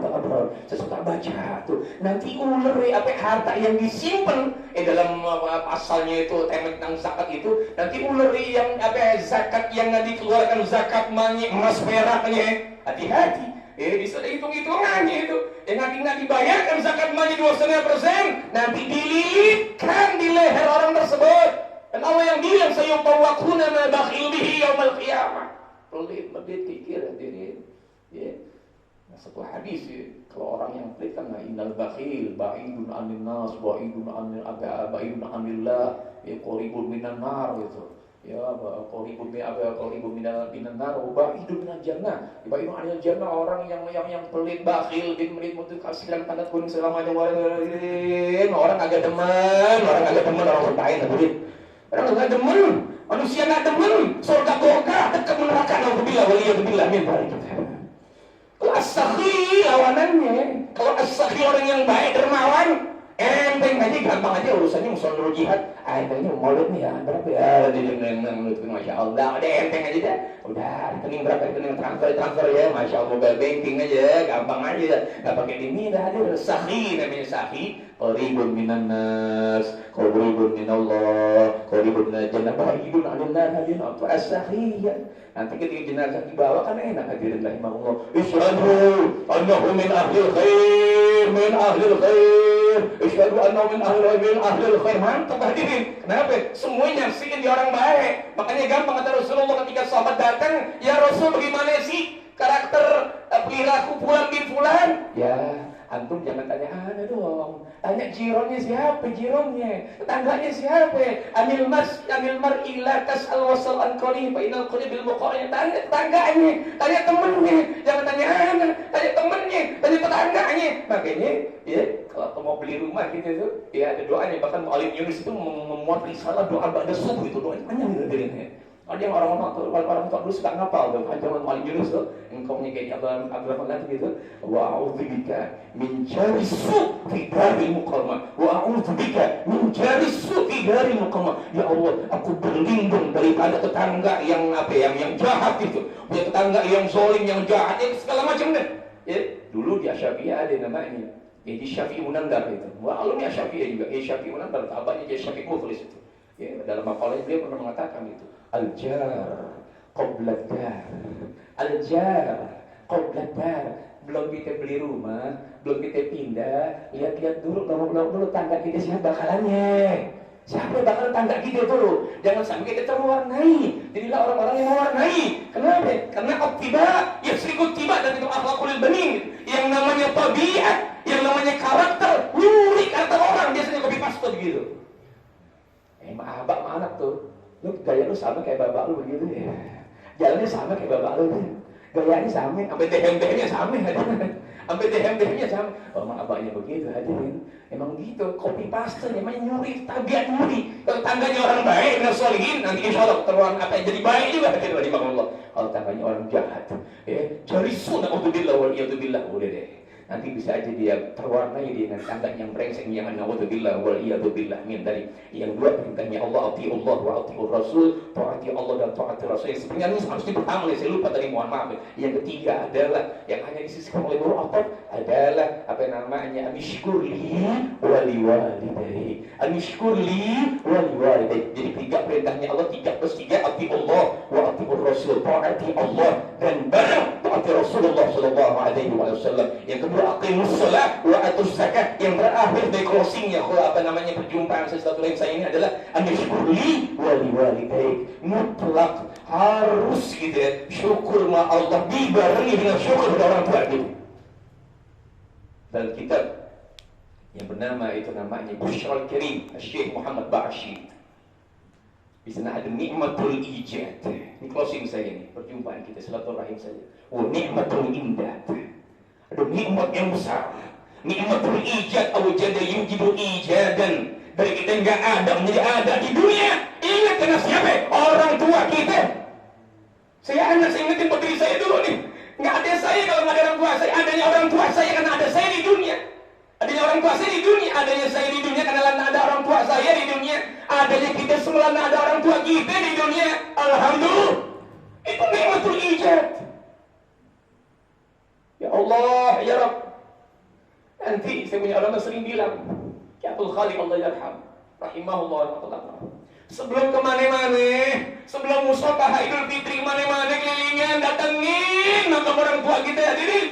Saya suka baca tuh. Nanti ular harta yang disimpan dalam pasalnya itu temen tentang zakat itu, nanti ular yang zakat yang dikeluarkan zakat emas peraknya. Hati-hati. Bisa hitung-hitungannya itu. Nanti nggak dibayarkan zakat emasnya 2,5%, nanti dililitkan di leher orang tersebut. Dan Allah yang bilang, sayutawwaquna ma bakhilu bihi yaumal qiyamah. Pelit pikir hadirin. Ya. Nah, satu hadis ya. Kalau orang yang pelit kan innal bakhil ba'idun 'anil nas wa ba'idun 'anillah, ya qaribun minan nar gitu. Ya qaribun minan nar wa ba'idun minal jannah. Ba'idun 'anil jannah, orang yang pelit bakhil bin mutu kasihan tanda kuning selamanya orang agak demen, orang berpain hadirin. Orang agak demen. Manusia nggak demen, surga goga, dekat neraka, naudzubillah waliyadzubillah min dzalik. Kalau as-sakhi lawanannya, kalau as-sakhi orang yang baik dermawan, enteng aja, gampang aja urusannya musuh jihad. Entengnya maulid nih ya, berapa ya? Menurutku masya Allah, udah enteng aja dah. Udah rekening berapa, rekening transfer ya, masya Allah, mobile banking aja, gampang aja, nggak pakai ini dah. Ada sakhi, namanya sakhi. Qaribun minan nas, qaribun minallah, qaribun minal jannah, ba'idun 'anil nar, hadirin apa as-sakhiyah. Nanti ketika jenazah dibawa kan enak, hadirin rahimahullah. Isyhadu annahu min ahlil khair, isyhadu annahu min ahlil khair. Mantap hadirin. Kenapa? Semuanya nyaksiin dia orang baik. Makanya gampang kata Rasulullah ketika sahabat datang, "Ya Rasul, bagaimana sih karakter perilaku fulan bin fulan?" Ya, Antum jangan tanya ana dong. Tanya jironnya siapa, jironnya. Tetangganya siapa? Anil mar'i la tas'al wasal an qarib fa inal qaribil muqarrab. Tanya tetangganya, tanya temennya. Jangan tanya ana, tanya temennya, tanya tetangganya. Makanya ya kalau mau beli rumah gitu tuh, ya ada doanya. Bahkan Mu'alim Yunus itu memuat risalah doa ba'da subuh itu doanya panjang gitu dirinya. Ada yang orang tua dulu suka ngapal tuh, zaman Mu'alim Yunus tuh, engkau kayak Abdul Rahman gitu. Wa a'udzubika min jari su' fi daril muqamah. Wa a'udzubika min jari su' fi daril muqamah. Ya Allah, aku berlindung daripada tetangga yang yang jahat itu. Punya tetangga yang zalim, yang jahat, segala macam deh. Ya, dulu di Syafi'i ada namanya. Jadi Syafi'i Munandar itu. Wah, alumni Syafi'i juga. Syafi'i Munandar, abahnya jadi Syafi'i Mukhlis itu. Ya, dalam makalahnya dia pernah mengatakan itu. Al-jar qabla dar. Al-jar qabla dar. Belum kita beli rumah, belum kita pindah, lihat-lihat dulu, dulu tangga kita siapa bakalannya. Siapa bakal tangga kita dulu? Jangan sampai kita terwarnai. Jadilah orang-orang yang mewarnai. Kenapa? Karena tiba, ya serikut tiba dan itu akhlakul banin. Yang namanya tabiat, yang namanya karakter, nyuri kata orang biasanya copy paste begitu. Abak sama anak tuh, lu gaya lu sama kayak bapak lu begitu ya. Jalannya sama kayak bapak lu tuh. Gayanya sama, sampai dehem-dehemnya sama, sampai dehem-dehemnya sama. Oh, emang abahnya begitu, hadirin. Emang gitu, copy paste, namanya nyuri, tabiat nyuri. Kalau tangganya orang baik, benar solihin, nanti insya Allah teruang jadi baik juga, hadirin Allah. Kalau tangganya orang jahat, cari sunnah utubillah wal iyatubillah, udah deh. Nanti bisa aja dia terwarnai dengan tangga yang brengsek, yang naudzubillah wal iyadzubillah min dari yang dua perintahnya Allah, atiullah wa atiur rasul, taati Allah dan taati rasul. Yang sebenarnya harusnya pertama saya lupa tadi, mohon maaf. Yang ketiga adalah yang hanya disisihkan oleh Guru Atab adalah apa namanya, anishkurli wali walidayhi, anishkurli wali walidayhi. Jadi tiga perintahnya Allah, 3 plus 3, atiullah wa atiur rasul, taati Allah dan bareng taati Rasulullah sallallahu alaihi wasallam. Yang kedua aqimus shalah wa atuz zakat. Yang terakhir dari closingnya, apa namanya, perjumpaan silaturahim saya ini adalah anishkurli wali walidayhi. Mutlak harus gitu ya, syukur ma Allah dibarengi dengan syukur pada orang tua gitu. Dan kitab yang bernama itu namanya Bushrul Karim Syekh Muhammad Ba'asyid. Di sana ada nikmatul ijad. Ini closing saya ini, perjumpaan kita silaturahim saja. Wa nikmatul imdad. Ada nikmat yang besar, nikmatul ijad. Awjada yujidu ijadan. Dari kita enggak ada menjadi ada di dunia. Ingat karena siapa? Orang tua kita. Saya ingetin berdiri saya dulu nih. Enggak ada saya kalau enggak ada orang tua saya. Adanya orang tua saya karena ada saya di dunia. Adanya orang tua saya di dunia. Adanya saya di dunia karena ada orang tua saya di dunia. Adanya kita semua karena ada orang tua kita di dunia. Alhamdulillah. Itu nikmatul ijad. Ya Allah, ya Rabb. Nanti saya punya ulama sering bilang, ya Abdul Khaliq Allah yarham, rahimahullah rahmatullah. Sebelum kemana-mana, sebelum musabah Idul Fitri kemana-mana kelilingan, datengin makam orang tua kita, hadirin.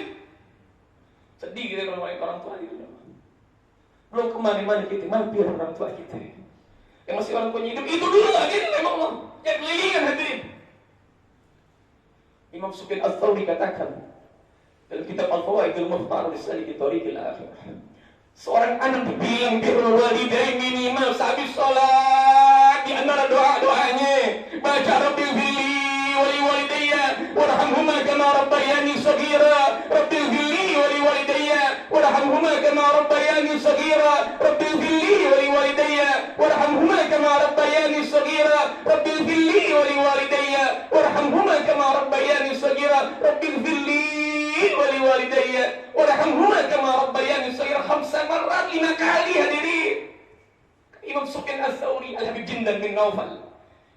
Sedih kita kalau ngomongin orang tua gitu. Belum kemana-mana kita mampir orang tua kita. Yang masih orang tua hidup itu dulu lagi memang Allah. Yang kelilingan, hadirin. Imam Sufyan Ats-Tsauri katakan dalam kitab Al-Fawaidul Mukhtar di Thariqil Akhirah, seorang anak dibilang birrul walidain minimal sehabis sholat, di antara doa-doanya baca rabbil fili wali walidayya warhamhuma kama rabbayani shaghira, rabbil fili wali walidayya warhamhuma kama rabbayani shaghira, rabbil fili wali walidayya warhamhuma kama rabbayani shaghira, rabbil fili wali walidayya warhamhuma kama rabbayani shaghira, rabbil fili wali walidayya warhamhuma kama rabbayani shaghira. 5 marrat, 5 kali, hadirin. Imam Sufyan Ats-Tsauri, Al-Habib Jindan bin Naufal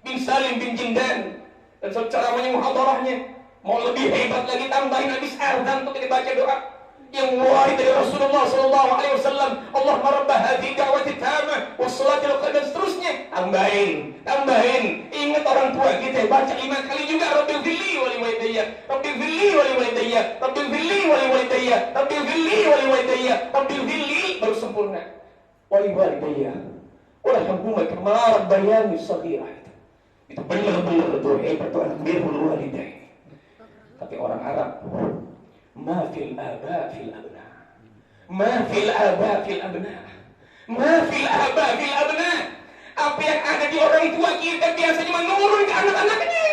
bin Salim bin Jindan, dan ceramahnya muhadarahnya mau lebih hebat lagi, tambahin habis azan untuk kita baca doa yang warid dari Rasulullah sallallahu alaihi wasallam, Allahumma rabb hadhihi da'wati tamah was salatil qadar, dan seterusnya. Tambahin. Ingat orang tua kita, baca 5 kali juga rabbil fili wali walidayya, rabbil fili wali walidayya, rabbil fili wali walidayya, rabbil fili wali walidayya, rabbil fili, baru sempurna. Wali walidayya warhamhuma kama rabbayani shaghira. Itu benar-benar doa hebat anak birrul walidain. Tapi orang Arab, ma fil aba fil abna, Ma fil aba fil abna. Ma fil aba fil abna. Apa yang ada di orang tua kita biasanya menurun ke anak-anaknya.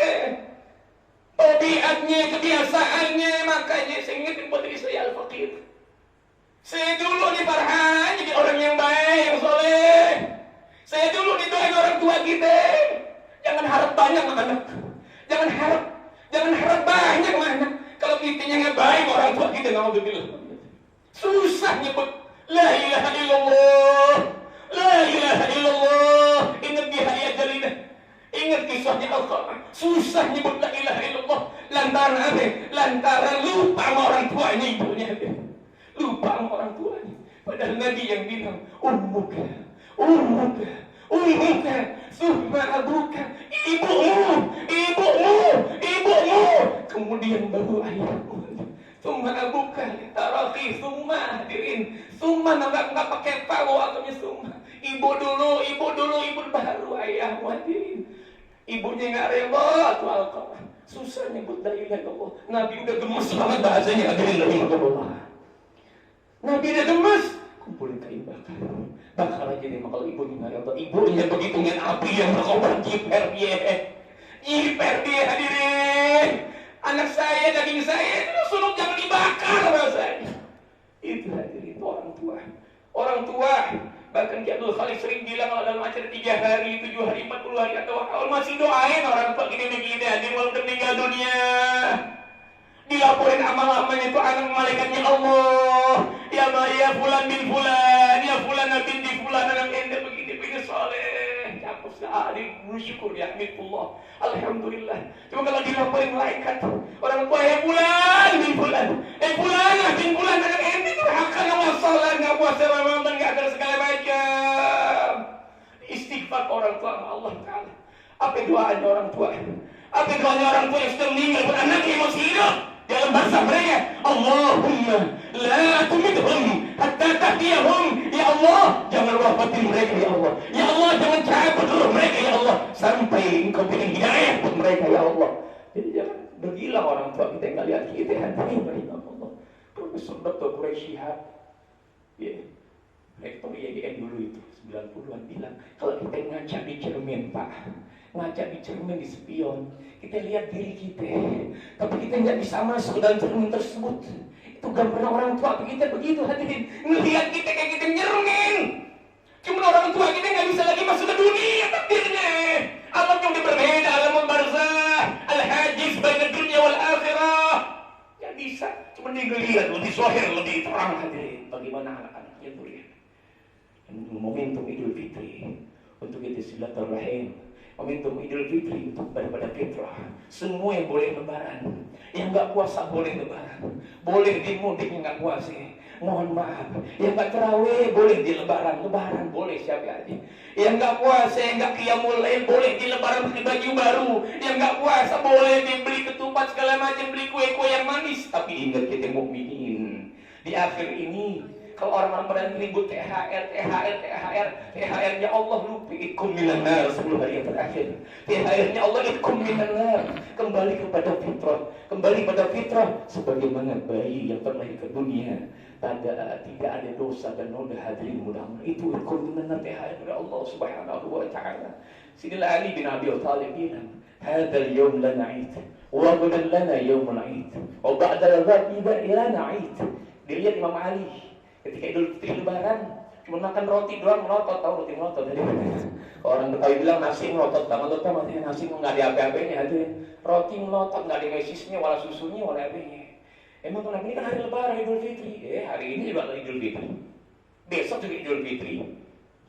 Tabiatnya, kebiasaannya, makanya saya ingat buat diri saya al-faqir. Saya dulu di Farhan jadi orang yang baik, yang soleh. Saya dulu didoain orang tua kita. Jangan harap banyak sama anak. Jangan harap banyak sama anak. Kalau kitanya nggak baik orang tua kita nggak mau bilang. Susah nyebut la ilaha illallah. La ilaha illallah. Ingat di hayat jalinah. Ingat kisahnya Al-Qamah. Susah nyebut la ilaha illallah. Lantaran apa? Lantaran lupa sama orang tuanya, ibunya. Lupa sama orang tuanya. Padahal Nabi yang bilang, ummuka, summa abuka, ibumu, kemudian baru ayahmu. Summa abuka, taraki, summa hadirin, summa nggak pakai pawo ataunya summa. Ibu dulu, ibu baru ayahmu hadirin. Ibunya nggak rela tuh Al-Qamah. Susah nyebut la ilaha illallah. Nabi udah gemes banget bahasanya, hadirin rahimahullah. Nabi udah gemes, kumpulin kain bakar aja deh. Kalau ibunya nggak rela, ibunya begitu ngeliat api yang berkobar, jiper dia hadirin. Anak saya, daging saya itu suruh jangan dibakar rasanya. Itu hadirin orang tua. Bahkan Ki Abdul Khalid sering bilang kalau dalam acara 3 hari, 7 hari, 40 hari atau awal masih doain orang tua gini-gini hadirin walaupun meninggal dunia. Dilaporin amal-amalnya itu anak malaikatnya Allah. Ya fulan bin fulan, ya fulan binti fulan, anak ente begini soleh. Cakep sekali, bersyukur ya Allah. Alhamdulillah. Cuma kalau dilaporin malaikat, orang tua ya fulan bin fulan, fulan bin fulan, anak ente durhaka, nggak sholat, nggak puasa Ramadan, nggak ada segala macam. Istighfar orang tua sama Allah Taala. Apa doanya orang tua? Apa doanya orang tua yang sudah meninggal buat anaknya yang masih hidup? Dalam bahasa mereka, Allahumma la tumidhum hatta tahtiyahum. Ya Allah, jangan wafatin mereka ya Allah. Ya Allah, jangan cabut roh mereka ya Allah sampai engkau berikan hidayah buat mereka ya Allah. Jadi jangan bergila orang tua kita yang lihat kita hadirin rahimah Allah. Profesor Dr. Quraisy Shihab, ya, rektor IAIN dulu itu 90-an bilang, kalau kita ngaca di cermin Pak, ngaca di cermin di spion, kita lihat diri kita, tapi kita nggak bisa masuk dalam cermin tersebut. Itu gambar orang tua kita begitu hadirin, melihat kita kayak kita nyermin. Cuma orang tua kita nggak bisa lagi masuk ke dunia takdirnya. Alamnya udah berbeda, alam barzah, al-hajiz baina dunia wal akhirah. Nggak bisa, cuma dilihat lebih zahir, lebih terang hadirin. Bagaimana anak-anaknya dulu momentum Idul Fitri untuk kita silaturahim, momentum Idul Fitri untuk pada fitrah. Semua yang boleh lebaran, yang nggak puasa boleh lebaran, boleh di mudik yang nggak puasa, mohon maaf. Yang nggak terawih boleh di lebaran boleh siapa aja. Yang nggak puasa, yang nggak qiyamul lail boleh di lebaran beli baju baru. Yang nggak puasa boleh dibeli ketupat segala macam, beli kue-kue yang manis. Tapi ingat kita mukminin di akhir ini. Kalau orang-orang pada ribut THR-nya Allah lupa ikum minan nar 10 hari yang terakhir. THR-nya Allah ikum minan nar. Kembali kepada fitrah sebagaimana bayi yang terlahir ke dunia tidak ada dosa dan noda hadirin mudah-mudahan itu ikum minan nar THR dari Allah Subhanahu wa taala. Sinilah Ali bin Abi Thalib bilang, "Hadzal yawm lana 'id wa ghadan lana yawmul 'id wa ba'da dzalika lana 'id." Dilihat Imam Ali ketika Idul Fitri Lebaran cuma makan roti doang, melotot. Tahu roti melotot tadi? Orang Betawi bilang nasi melotot, banget tuh matanya nasi nggak ada apa-apanya aja. Roti melotot nggak ada mesisnya, wala susunya, wala apanya. Emang kenapa ini kan hari Lebaran Idul Fitri? Hari ini juga Idul Fitri, besok juga Idul Fitri,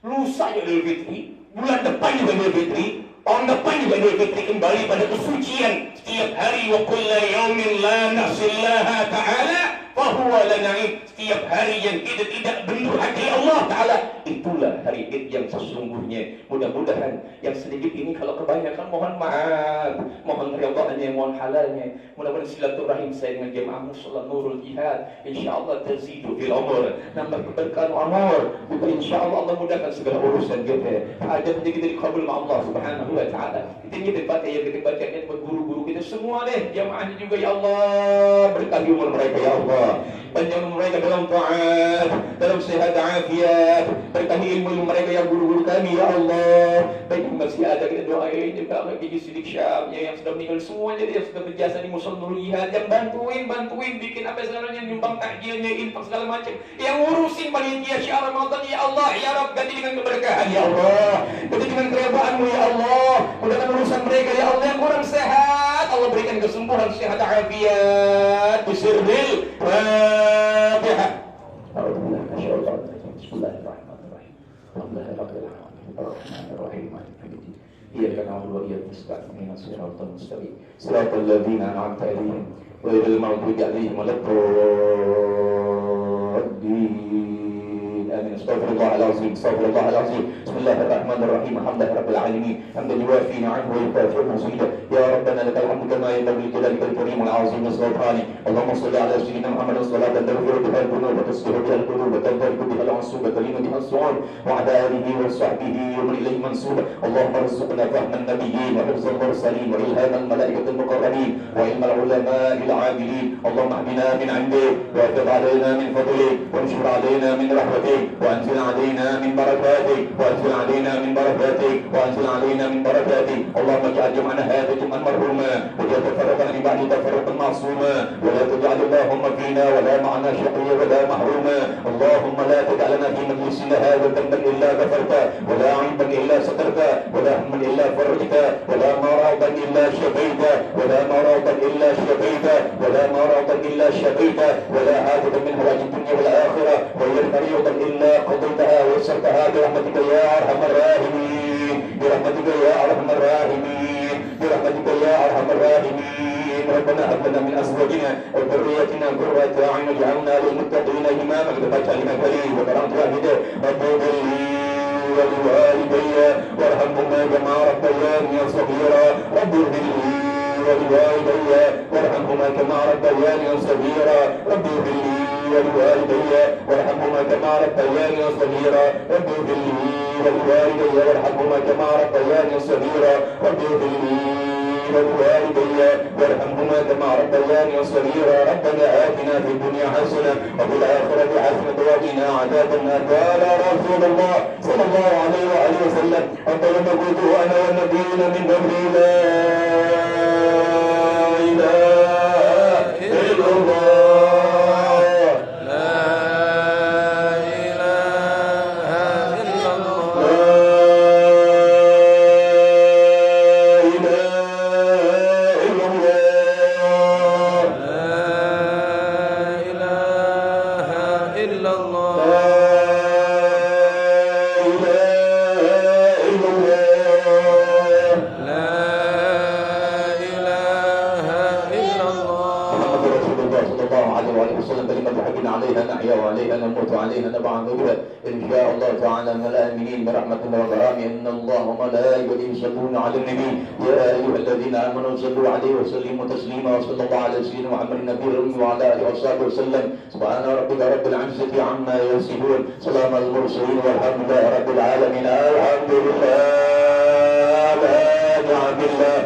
lusa juga Idul Fitri, bulan depan juga Idul Fitri, tahun depan juga Idul Fitri. Kembali pada kesucian setiap hari. Wa kullu yaumin la nasillaha ta'ala fahuwa lana. Setiap hari yang kita tidak bentuk hati Allah Ta'ala, itulah hari Id yang sesungguhnya. Mudah-mudahan yang sedikit ini kalau kebanyakan mohon maaf, mohon ridhanya, mohon halalnya. Mudah-mudahan silaturahim saya dengan jemaah Musalla Nurul Jihad insyaallah tazidu fil umur, nambah keberkahan umur. Insyaallah Allah mudahkan segala urusan kita. Hajat kita dikabul oleh Allah Subhanahu wa taala. Kita baca yang kita baca buat guru-guru kita kita semua deh, jamaahnya juga ya Allah, berkahi umur mereka ya Allah, panjang umur mereka dalam taat, dalam sehat afiat, berkahi ilmu mereka yang guru-guru kami ya Allah. Baik yang masih ada kita doain juga bagi Sidik Syamnya yang sudah meninggal semuanya, dia sudah berjasa di Musul Nurul Jihad, yang bantuin bikin apa segalanya, nyumbang takjilnya, infak segala macam, yang ngurusin panitia syiar Ramadan ya Allah, ya Rabb, ganti dengan keberkahan ya Allah, ganti dengan kerebaanmu ya Allah, mudahkan urusan mereka ya Allah, yang kurang sehat Allah berikan kesembuhan, sehat afiat, bisirril Fatihah. Bismillahirrahmanirrahim. Alhamdulillahirabbil alamin. Arrahmanirrahim. Iyyaka na'budu wa iyyaka nasta'in. Ihdinas siratal mustaqim. Siratal ladzina an'amta 'alaihim ghairil maghdubi 'alaihim waladdallin. آمين. استغفر الله العظيم استغفر الله العظيم. بسم الله الرحمن الرحيم. الحمد لله رب العالمين حمدا يوافي نعمه ويكافئ مزيدا. يا ربنا لك الحمد كما ينبغي لجلالك الكريم والعظيم سبحانه. اللهم صل على سيدنا محمد صلاة تغفر بها الذنوب وتصلح بها القلوب وتنفرج بها العصوب وتلين بها الصعود وعلى آله وصحبه ومن إليه منسوبا. اللهم ارزقنا فهم النبيين وحفظ المرسلين وإلهام الملائكة المقربين وعلم العلماء العاملين. اللهم اهدنا من عندك وافض علينا من فضلك وانشر علينا من رحمتك وأنزل علينا من بركاتك وأنزل علينا من بركاتك وأنزل علينا من بركاتك. اللهم اجعل جمعنا هذا جمعا مرحوما ولا تفرقنا من بعد تفرقا معصوما ولا تجعل اللهم فينا ولا معنا شقيا ولا محروما. اللهم لا تجعلنا في مجلسنا هذا ذنبا إلا غفرته ولا عيبا إلا سترته ولا هما إلا فرجته ولا مرضا إلا شفيته ولا مرضا إلا شفيته ولا مرضا إلا شفيته ولا حاجة من هواج الدنيا والآخرة وهي فريضة إلا قضيتها ويسرتها برحمتك يا أرحم الراحمين برحمتك يا أرحم الراحمين برحمتك يا أرحم الراحمين. ربنا هب لنا من أزواجنا وذريتنا قرة أعين واجعلنا للمتقين إماما بفضلك كريم وكرمت والديه رب اغفر لي ولوالدي وارحمهما كما ربياني صغيرا رب اغفر لي ولوالدي وارحمهما كما ربياني صغيرا رب اغفر لي ولوالدي وارحمهما كما ربياني صغيرا رب اغفر لي ولوالدي وارحمهما كما ربياني صغيرا رب اغفر لي ولوالدي وارحمهما كما ربياني صغيرا. ربنا آتنا في الدنيا حسنة وفي الآخرة حسنة وقنا عذاب النار. قال رسول الله صلى الله عليه وآله وسلم أفضل ما قلت أنا والنبيون من قبلي لا إله إلا الله. إن الله وملائكته يصلون على النبي يا أيها الذين آمنوا صلوا عليه وسلموا تسليما. وصلى الله على سيدنا محمد النبي الأمي وعلى آله وصحبه وسلم. سبحان ربك رب العزة عما يصفون سلام على المرسلين والحمد لله رب العالمين. الحمد لله لا نعم الله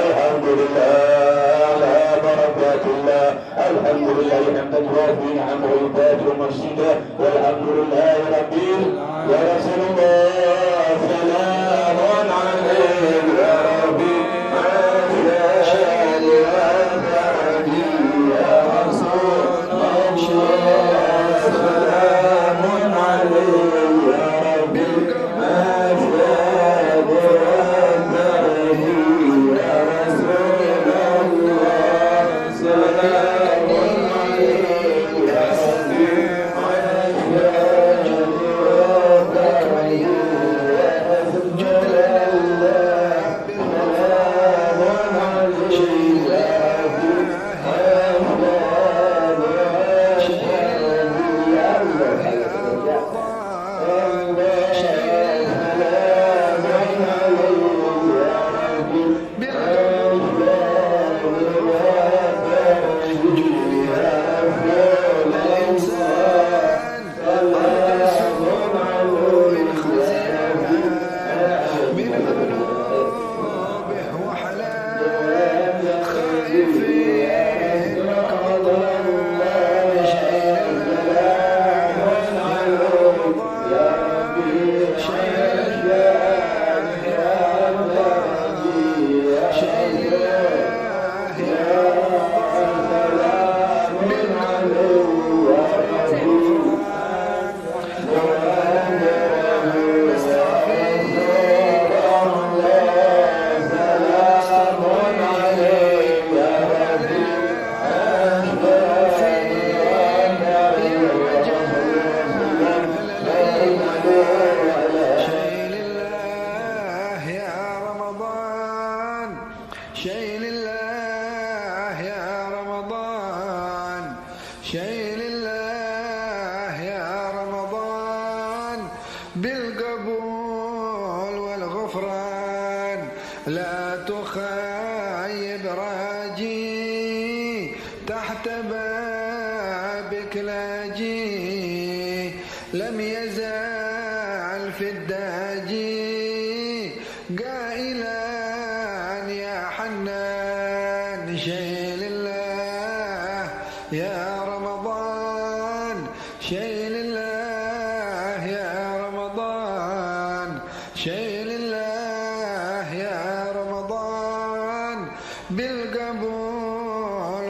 الحمد لله لا بركات الله الحمد لله حمدا يوافي نعمه ويكافئ مزيدا والحمد لله رب يا رسول الله سلام عليك يا ربي يا رسول الله سلام عليك يا ربي بالقبول والغفران لا تخيب راجي تحت بابك لاجي لم يزال في الداجي قائلا يا حنان شيء لله يا رمضان شيء لله يا رمضان شيء لله يا رمضان بالقبول